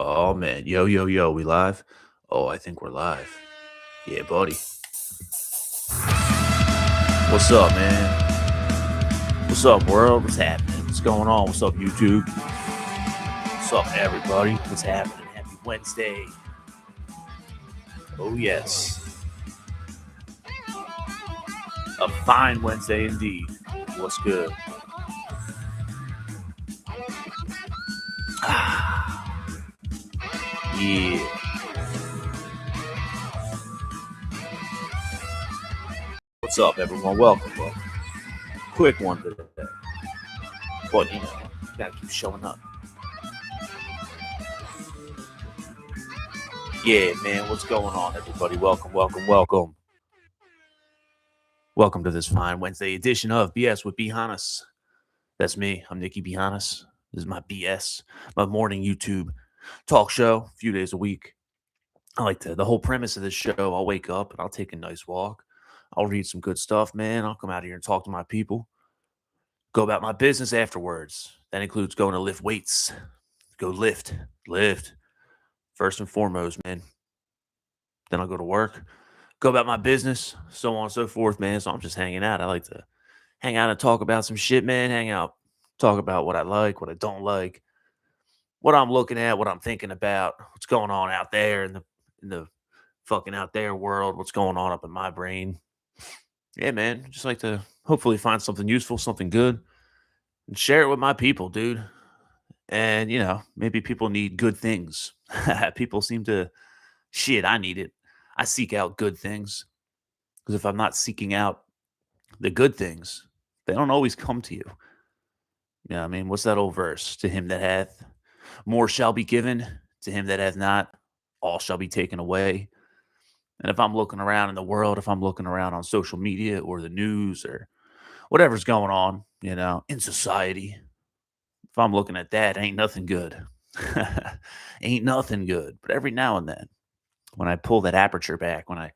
Oh man, yo, yo, yo, we live? Oh, I think we're live. Yeah, buddy. What's up, man? What's up, world? What's happening? What's going on? What's up, YouTube? What's up, everybody? What's happening? Happy Wednesday. Oh, yes. A fine Wednesday indeed. What's good? Yeah. What's up, everyone? Welcome. Quick one today. But, gotta keep showing up. Yeah, man, what's going on, everybody? Welcome. Welcome to this fine Wednesday edition of BS with Hannas. That's me. I'm Nikki B. Hannas. This is my BS, my morning YouTube talk show, a few days a week. I like the whole premise of this show. I'll wake up and I'll take a nice walk. I'll read some good stuff, man. I'll come out here and talk to my people. Go about my business afterwards. That includes going to lift weights. Go lift. First and foremost, man. Then I'll go to work. Go about my business, so on and so forth, man. So I'm just hanging out. I like to hang out and talk about some shit, man. Hang out, talk about what I like, what I don't like, what I'm looking at, what I'm thinking about, what's going on out there in the fucking out there world, what's going on up in my brain. Yeah, man. Just like to hopefully find something useful, something good, and share it with my people, dude. And maybe people need good things. People seem to shit, I need it. I seek out good things. Because if I'm not seeking out the good things, they don't always come to you. I mean, what's that old verse? To him that hath, more shall be given. To him that hath not, all shall be taken away. And if I'm looking around in the world, if I'm looking around on social media or the news or whatever's going on, in society, if I'm looking at that, ain't nothing good. Ain't nothing good. But every now and then, when I pull that aperture back, when I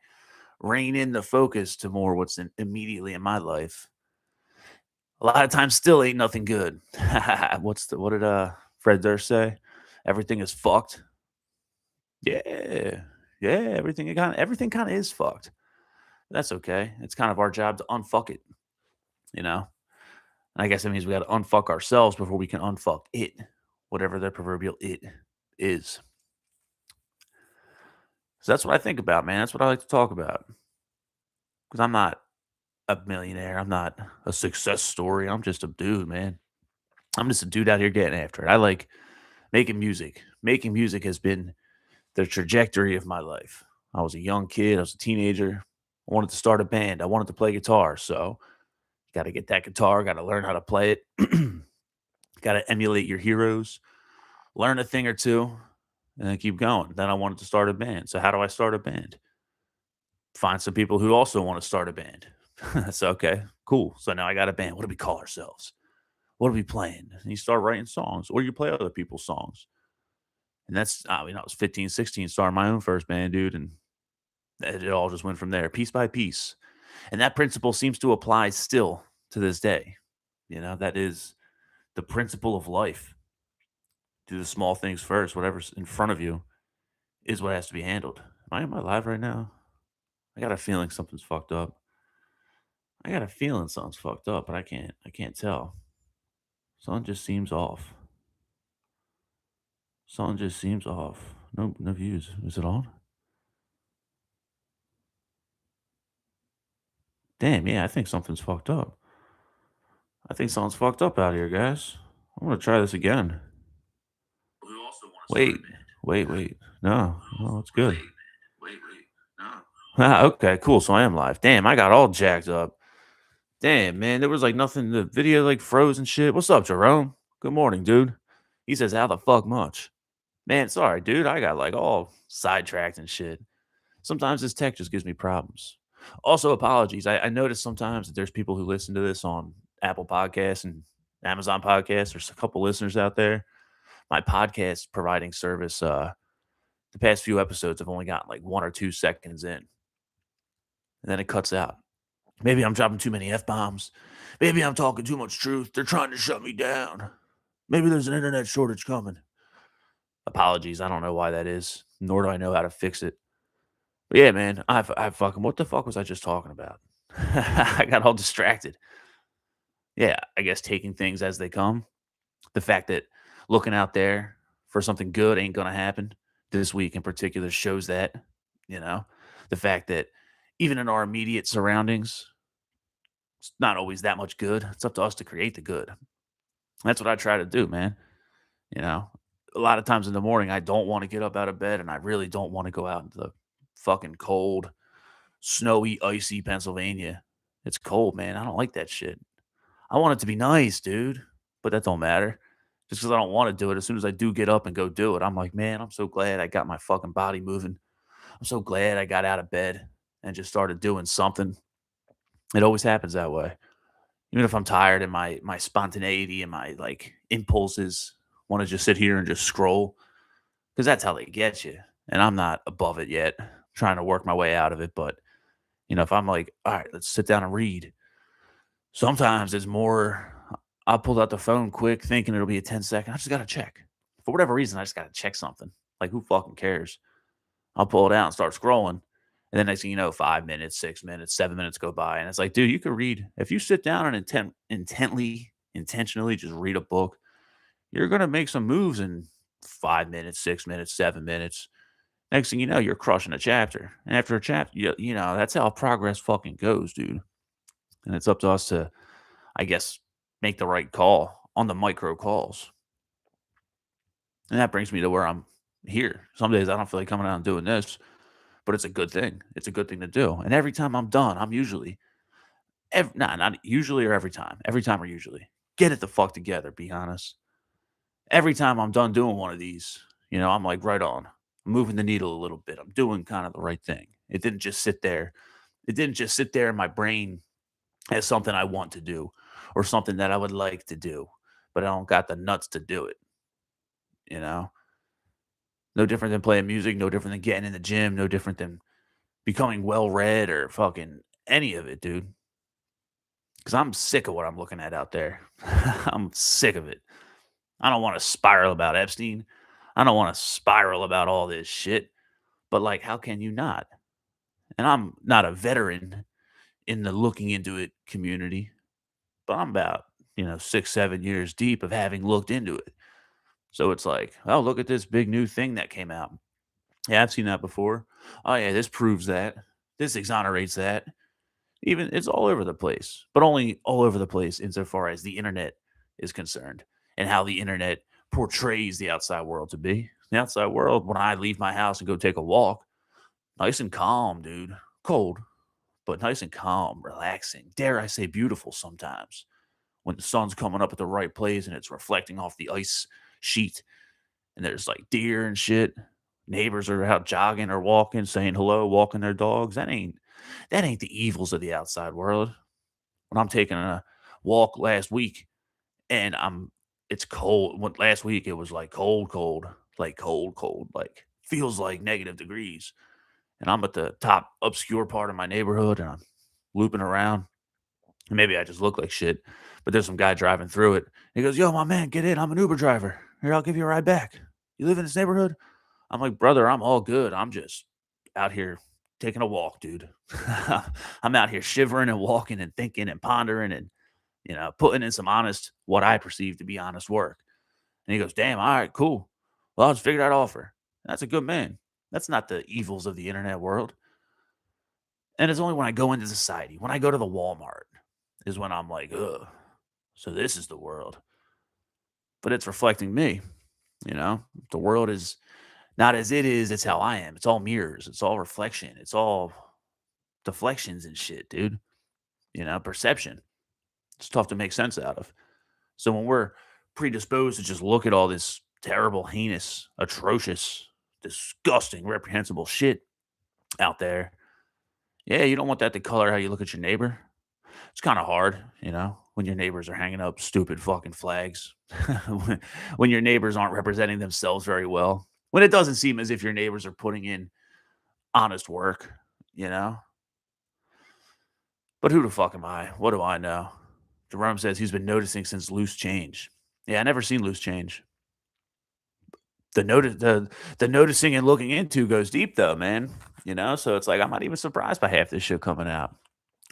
rein in the focus to more what's immediately in my life, a lot of times still ain't nothing good. What did Fred Durst say? Everything is fucked. Yeah. Yeah, everything kind of is fucked. That's okay. It's kind of our job to unfuck it, you know? And I guess that means we got to unfuck ourselves before we can unfuck it, whatever the proverbial it is. So that's what I think about, man. That's what I like to talk about. Because I'm not a millionaire. I'm not a success story. I'm just a dude, man. I'm just a dude out here getting after it. I like making music. Making music has been the trajectory of my life. I was a young kid. I was a teenager. I wanted to start a band. I wanted to play guitar. So, got to get that guitar. Got to learn how to play it. Got to emulate your heroes. Learn a thing or two, and then keep going. Then I wanted to start a band. So, how do I start a band? Find some people who also want to start a band. So, okay, cool. So now I got a band. What do we call ourselves? What are we playing? And you start writing songs, or you play other people's songs. And that's, I was 15, 16, starting my own first band, dude. And it all just went from there, piece by piece. And that principle seems to apply still to this day. That is the principle of life. Do the small things first. Whatever's in front of you is what has to be handled. Am I live right now? I got a feeling something's fucked up. I got a feeling something's fucked up, but I can't tell. Something just seems off. Something just seems off. No views. Is it on? Damn, yeah, I think something's fucked up. I think something's fucked up out here, guys. I'm gonna try this again. Wait, wait. No, it's good. Okay, cool. So I am live. Damn, I got all jacked up. Damn, man, there was like nothing. The video like froze and shit. What's up, Jerome? Good morning, dude. He says, "How the fuck much?" Man, sorry, dude. I got like all sidetracked and shit. Sometimes this tech just gives me problems. Also, apologies. I noticed sometimes that there's people who listen to this on Apple Podcasts and Amazon Podcasts. There's a couple listeners out there. My podcast providing service, the past few episodes have only gotten like 1 or 2 seconds in. And then it cuts out. Maybe I'm dropping too many F bombs. Maybe I'm talking too much truth. They're trying to shut me down. Maybe there's an internet shortage coming. Apologies. I don't know why that is, nor do I know how to fix it. But yeah, man, I fucking what the fuck was I just talking about? I got all distracted. Yeah, I guess taking things as they come. The fact that looking out there for something good ain't gonna happen this week in particular shows that, you know, the fact that even in our immediate surroundings, it's not always that much good. It's up to us to create the good. That's what I try to do, man. You know, a lot of times in the morning, I don't want to get up out of bed and I really don't want to go out into the fucking cold, snowy, icy Pennsylvania. It's cold, man. I don't like that shit. I want it to be nice, dude, but that don't matter. Just because I don't want to do it, as soon as I do get up and go do it, I'm like, man, I'm so glad I got my fucking body moving. I'm so glad I got out of bed and just started doing something. It always happens that way. Even if I'm tired and my spontaneity and my like impulses want to just sit here and just scroll, because that's how they get you. And I'm not above it yet, trying to work my way out of it. But if I'm like, all right, let's sit down and read. Sometimes it's more I'll pull out the phone quick thinking it'll be a 10-second. I just gotta check. For whatever reason, I just gotta check something. Like who fucking cares? I'll pull it out and start scrolling. And then next thing you know, 5 minutes, 6 minutes, 7 minutes go by. And it's like, dude, you could read if you sit down and intentionally just read a book, you're gonna make some moves in 5 minutes, 6 minutes, 7 minutes. Next thing you know, you're crushing a chapter. And after a chapter, that's how progress fucking goes, dude. And it's up to us to I guess, make the right call on the micro calls. And that brings me to where I'm here. Some days I don't feel like coming out and doing this, but it's a good thing. It's a good thing to do. And every time I'm done, I'm usually, not usually or every time or usually, get it the fuck together, be honest. Every time I'm done doing one of these, I'm like, right on. I'm moving the needle a little bit. I'm doing kind of the right thing. It didn't just sit there. It didn't just sit there in my brain as something I want to do or something that I would like to do, but I don't got the nuts to do it, you know? No different than playing music, no different than getting in the gym, no different than becoming well read or fucking any of it, dude. Because I'm sick of what I'm looking at out there. I'm sick of it. I don't want to spiral about Epstein. I don't want to spiral about all this shit. But like, how can you not? And I'm not a veteran in the looking into it community, but I'm about, 6, 7 years deep of having looked into it. So it's like, oh, look at this big new thing that came out. Yeah, I've seen that before. Oh, yeah, this proves that. This exonerates that. Even it's all over the place, but only all over the place insofar as the internet is concerned and how the internet portrays the outside world to be. The outside world, when I leave my house and go take a walk, nice and calm, dude. Cold, but nice and calm, relaxing. Dare I say, beautiful sometimes when the sun's coming up at the right place and it's reflecting off the ice sheet and there's like deer and shit. Neighbors are out jogging or walking, saying hello, walking their dogs. That ain't the evils of the outside world. When I'm taking a walk last week and it's cold. Last week it was like cold, cold, like cold, cold, like feels like negative degrees. And I'm at the top obscure part of my neighborhood and I'm looping around. And maybe I just look like shit, but there's some guy driving through it. He goes, "Yo, my man, get in. I'm an Uber driver. Here, I'll give you a ride back. You live in this neighborhood?" I'm like, "Brother, I'm all good. I'm just out here taking a walk, dude. I'm out here shivering and walking and thinking and pondering and, putting in some honest, what I perceive to be honest work." And he goes, "Damn, all right, cool. Well, I'll just figure out offer." That's a good man. That's not the evils of the internet world. And it's only when I go into society, when I go to the Walmart, is when I'm like, ugh, so this is the world. But it's reflecting me, you know? The world is not as it is, it's how I am. It's all mirrors, it's all reflection, it's all deflections and shit, dude. Perception. It's tough to make sense out of. So when we're predisposed to just look at all this terrible, heinous, atrocious, disgusting, reprehensible shit out there, yeah, you don't want that to color how you look at your neighbor. It's kind of hard, when your neighbors are hanging up stupid fucking flags, when your neighbors aren't representing themselves very well, when it doesn't seem as if your neighbors are putting in honest work, you know? But who the fuck am I? What do I know? Jerome says he's been noticing since Loose Change. Yeah, I never seen Loose Change. The noticing and looking into goes deep though, man. So it's like I'm not even surprised by half this shit coming out.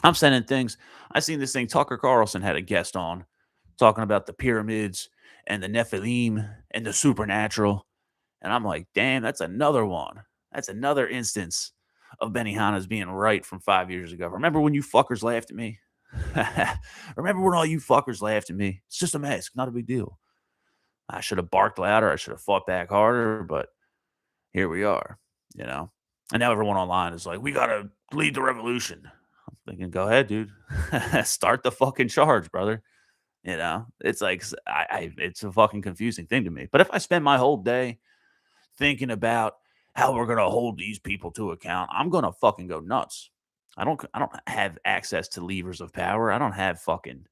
I'm sending things. I seen this thing. Tucker Carlson had a guest on talking about the pyramids and the Nephilim and the supernatural. And I'm like, damn, that's another one. That's another instance of Benny Hanna's being right from 5 years ago. Remember when you fuckers laughed at me? Remember when all you fuckers laughed at me? It's just a mask, not a big deal. I should have barked louder. I should have fought back harder, but here we are, you know? And now everyone online is like, we got to lead the revolution. I'm thinking, go ahead, dude. Start the fucking charge, brother. It's like, it's a fucking confusing thing to me. But if I spend my whole day thinking about how we're going to hold these people to account, I'm going to fucking go nuts. I don't have access to levers of power. I don't have fucking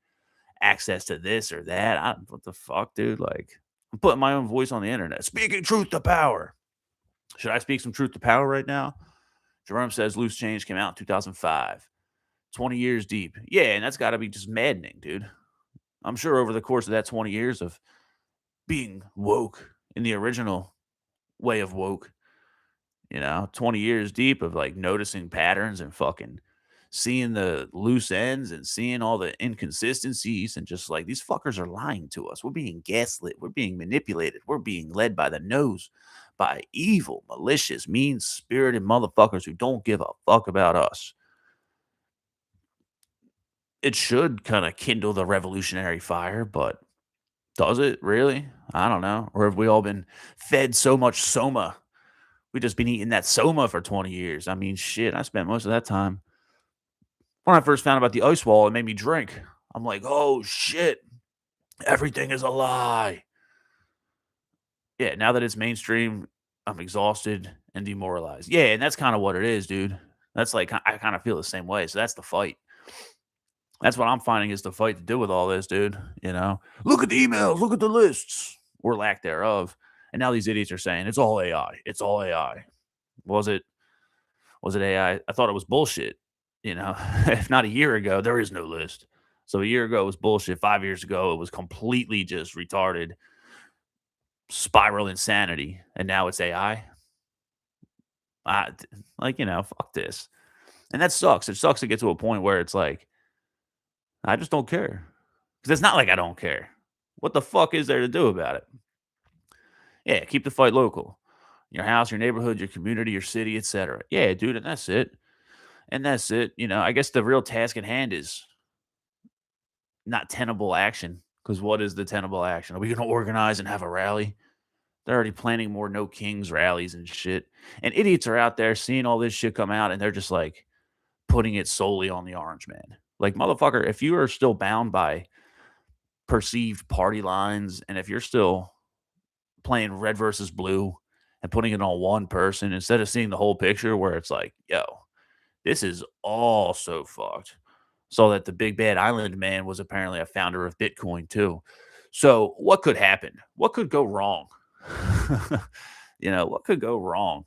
access to this or that. What the fuck, dude? Like, I'm putting my own voice on the internet, speaking truth to power. Should I speak some truth to power right now? Jerome Says Loose Change came out in 2005. 20 years deep. Yeah, and that's got to be just maddening, dude. I'm sure over the course of that 20 years of being woke in the original way of woke, 20 years deep of like noticing patterns and fucking seeing the loose ends and seeing all the inconsistencies and just like these fuckers are lying to us. We're being gaslit. We're being manipulated. We're being led by the nose by evil, malicious, mean spirited motherfuckers who don't give a fuck about us. It should kind of kindle the revolutionary fire, but does it really? I don't know. Or have we all been fed so much soma? We just been eating that soma for 20 years. I mean, shit, I spent most of that time. When I first found out about the ice wall, it made me drink. I'm like, oh shit, everything is a lie. Yeah, now that it's mainstream, I'm exhausted and demoralized. Yeah, and that's kind of what it is, dude. That's like, I kind of feel the same way. So that's the fight. That's what I'm finding is the fight to do with all this, dude. Look at the emails, look at the lists, or lack thereof. And now these idiots are saying it's all AI. It's all AI. Was it? Was it AI? I thought it was bullshit. If not a year ago, there is no list. So a year ago it was bullshit. 5 years ago, it was completely just retarded, spiral insanity. And now it's AI. Fuck this. And that sucks. It sucks to get to a point where it's like, I just don't care. Because it's not like I don't care. What the fuck is there to do about it? Yeah, keep the fight local. Your house, your neighborhood, your community, your city, etc. Yeah, dude, and that's it. And that's it. I guess the real task at hand is not tenable action. Because what is the tenable action? Are we going to organize and have a rally? They're already planning more no kings rallies and shit. And idiots are out there seeing all this shit come out and they're just like putting it solely on the orange man. Like, motherfucker, if you are still bound by perceived party lines and if you're still playing red versus blue and putting it on one person instead of seeing the whole picture where it's like, yo, this is all so fucked. Saw that the big bad island man was apparently a founder of Bitcoin too. So what could happen? What could go wrong? What could go wrong?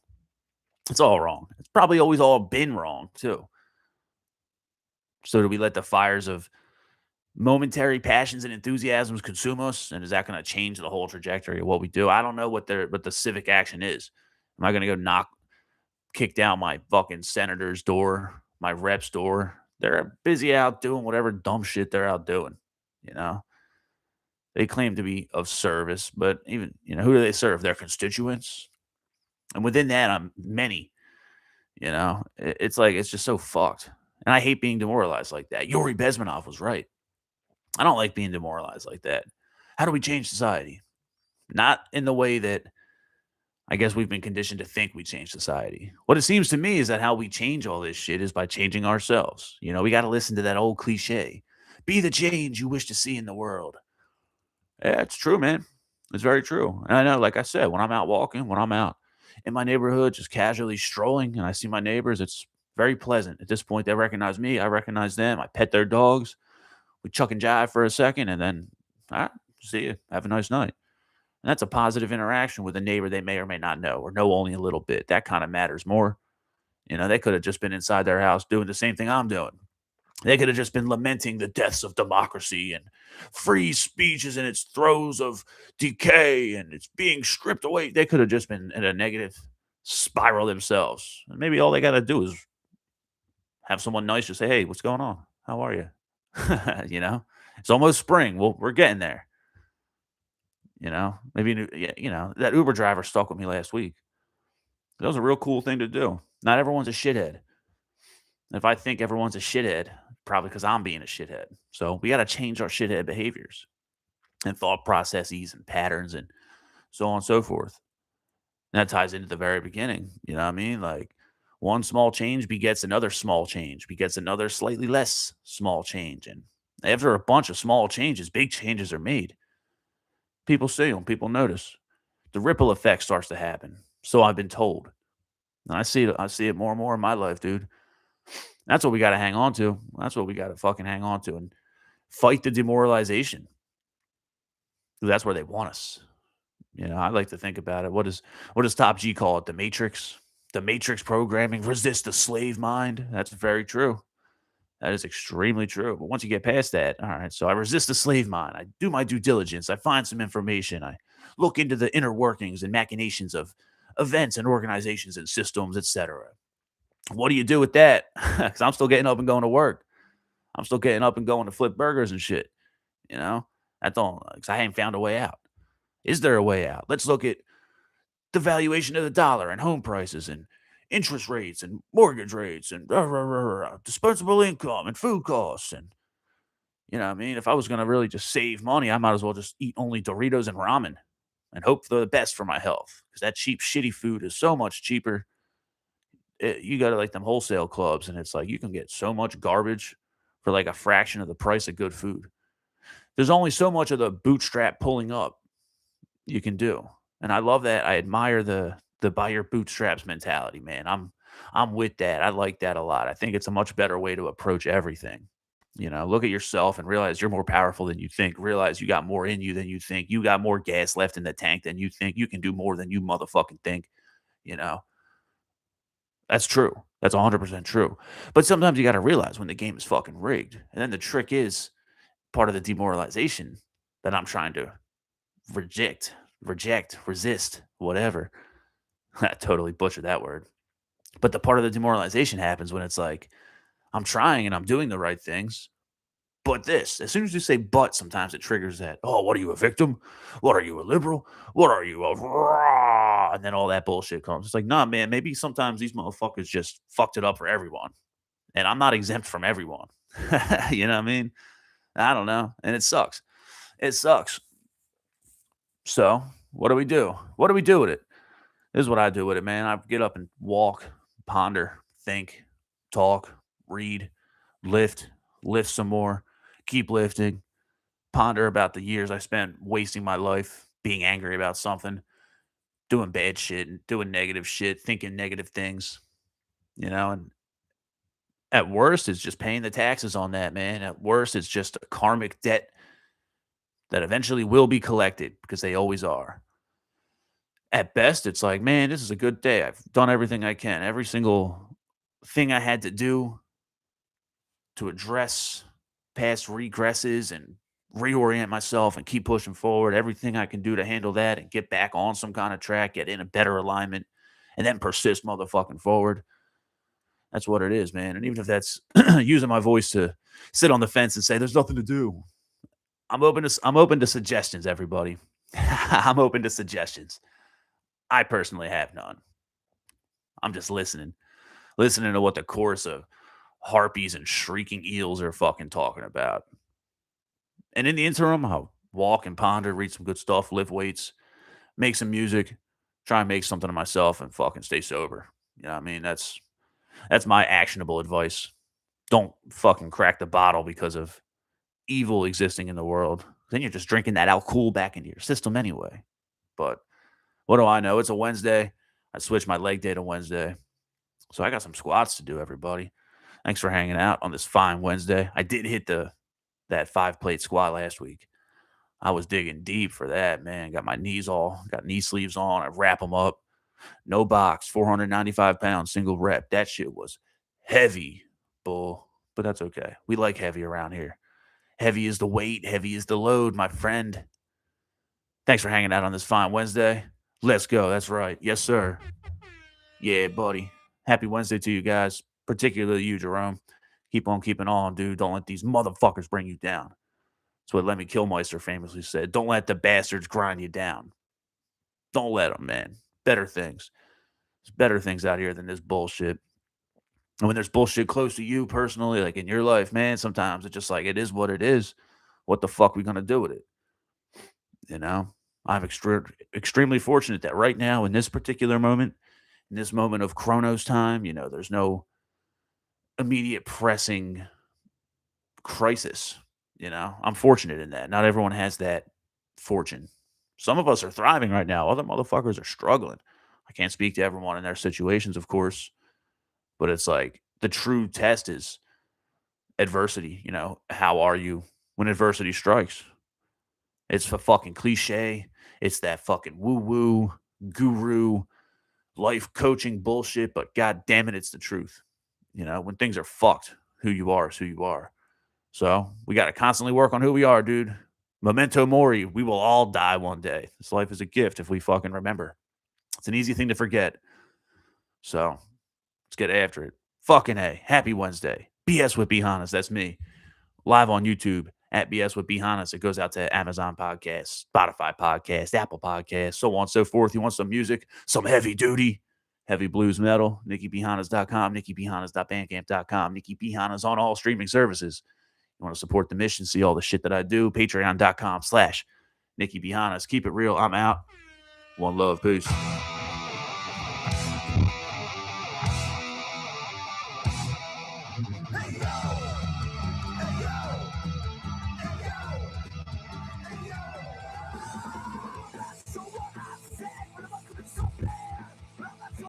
It's all wrong. It's probably always all been wrong too. So do we let the fires of momentary passions and enthusiasms consume us? And is that going to change the whole trajectory of what we do? I don't know what the civic action is. Am I going to go kick down my fucking senator's door, my rep's door? They're busy out doing whatever dumb shit they're out doing. You know, they claim to be of service, but even, who do they serve? Their constituents. And within that, I'm many, it's like, it's just so fucked. And I hate being demoralized like that. Yuri Bezmenov was right. I don't like being demoralized like that. How do we change society? Not in the way that I guess we've been conditioned to think we change society. What it seems to me is that how we change all this shit is by changing ourselves. We got to listen to that old cliche be the change you wish to see in the world. Yeah, it's true, man. It's very true. And I know, like I said, when I'm out walking, when I'm out in my neighborhood, just casually strolling, and I see my neighbors, it's very pleasant. At this point, they recognize me. I recognize them. I pet their dogs. We chuck and jive for a second, and then, all right, see you. Have a nice night. And that's a positive interaction with a neighbor they may or may not know or know only a little bit. That kind of matters more. They could have just been inside their house doing the same thing I'm doing. They could have just been lamenting the deaths of democracy and free speech is in its throes of decay and it's being stripped away. They could have just been in a negative spiral themselves. And maybe all they got to do is have someone nice just say, "Hey, what's going on? How are you?" you know, it's almost spring. Well, we're getting there. Maybe that Uber driver stuck with me last week. That was a real cool thing to do. Not everyone's a shithead. If I think everyone's a shithead, probably because I'm being a shithead. So we got to change our shithead behaviors and thought processes and patterns and so on and so forth. And that ties into the very beginning. You know what I mean? Like one small change begets another small change, begets another slightly less small change. And after a bunch of small changes, big changes are made. People see them, people notice. The ripple effect starts to happen. So I've been told. And I see it more and more in my life, dude. That's what we got to hang on to. That's what we got to fucking hang on to and fight the demoralization. That's where they want us. I like to think about it. What does Top G call it? The Matrix? The Matrix programming, resist the slave mind. That's very true. That is extremely true. But once you get past that, all right, so I resist the slave mind. I do my due diligence. I find some information. I look into the inner workings and machinations of events and organizations and systems, etc. What do you do with that? Because I'm still getting up and going to work. I'm still getting up and going to flip burgers and shit. You know, I don't, because I ain't found a way out. Is there a way out? Let's look at the valuation of the dollar and home prices and interest rates and mortgage rates and dispensable income and food costs. And, what I mean? If I was going to really just save money, I might as well just eat only Doritos and ramen and hope for the best for my health because that cheap, shitty food is so much cheaper. You go to like them wholesale clubs and it's like you can get so much garbage for like a fraction of the price of good food. There's only so much of the bootstrap pulling up you can do. And I love that. I admire the buy your bootstraps mentality, man. I'm with that. I like that a lot. I think it's a much better way to approach everything. Look at yourself and realize you're more powerful than you think. Realize you got more in you than you think. You got more gas left in the tank than you think. You can do more than you motherfucking think. You know, that's true. That's 100% true. But sometimes you got to realize when the game is fucking rigged. And then the trick is part of the demoralization that I'm trying to reject, resist, whatever. I totally butchered that word. But the part of the demoralization happens when it's like, I'm trying and I'm doing the right things. But this, as soon as you say but, sometimes it triggers that. Oh, what are you, a victim? What are you, a liberal? What are you, a rah? And then all that bullshit comes. It's like, nah, man, maybe sometimes these motherfuckers just fucked it up for everyone. And I'm not exempt from everyone. You know what I mean? I don't know. And it sucks. It sucks. So, what do we do? What do we do with it? This is what I do with it, man. I get up and walk, ponder, think, talk, read, lift, lift some more, keep lifting, ponder about the years I spent wasting my life being angry about something, doing bad shit and doing negative shit, thinking negative things, and at worst, it's just paying the taxes on that, man. At worst, it's just a karmic debt that eventually will be collected because they always are. At best, it's like, man, this is a good day. I've done everything I can. Every single thing I had to do to address past regresses and reorient myself and keep pushing forward. Everything I can do to handle that and get back on some kind of track, get in a better alignment, and then persist motherfucking forward. That's what it is, man. And even if that's using my voice to sit on the fence and say there's nothing to do, I'm open to suggestions, everybody. I'm open to suggestions. I personally have none. I'm just listening to what the chorus of harpies and shrieking eels are fucking talking about. And in the interim, I'll walk and ponder, read some good stuff, lift weights, make some music, try and make something of myself, and fucking stay sober. You know what I mean? That's my actionable advice. Don't fucking crack the bottle because of evil existing in the world. Then you're just drinking that alcohol back into your system anyway. But what do I know? It's a Wednesday. I switched my leg day to Wednesday. So I got some squats to do, everybody. Thanks for hanging out on this fine Wednesday. I did hit that 5-plate squat last week. I was digging deep for that, man. Got my got knee sleeves on. I wrap them up. No box, 495 pounds, single rep. That shit was heavy, bull. but that's okay. We like heavy around here. Heavy is the weight, heavy is the load, my friend. Thanks for hanging out on this fine Wednesday. Let's go. That's right. Yes, sir. Yeah, buddy. Happy Wednesday to you guys, particularly you, Jerome. Keep on keeping on, dude. Don't let these motherfuckers bring you down. That's what Lemmy Kilmister famously said. Don't let the bastards grind you down. Don't let them, man. Better things. There's better things out here than this bullshit. And when there's bullshit close to you personally, like in your life, man, sometimes it's just like it is what it is. What the fuck we gonna do with it? You know? I'm extremely fortunate that right now, in this particular moment, in this moment of Chronos time, there's no immediate pressing crisis. I'm fortunate in that. Not everyone has that fortune. Some of us are thriving right now. Other motherfuckers are struggling. I can't speak to everyone in their situations, of course, but it's like the true test is adversity. How are you when adversity strikes? It's a fucking cliche. It's that fucking woo woo guru life coaching bullshit, but god damn it, it's the truth. When things are fucked, who you are is who you are. So we got to constantly work on who we are, dude. Memento mori. We will all die one day. This life is a gift if we fucking remember. It's an easy thing to forget. So let's get after it. Fucking A. Happy Wednesday. BS with B. Hannas. That's me. Live on YouTube at BS with B. Hannas. It goes out to Amazon Podcasts, Spotify Podcasts, Apple Podcasts, so on and so forth. You want some music, some heavy duty, heavy blues metal, NikkiBHannas.com, NikkiBHannas.bandcamp.com, Nikki B. Hannas on all streaming services. You want to support the mission, see all the shit that I do, patreon.com/Nikki B. Hannas. Keep it real. I'm out. One love. Peace.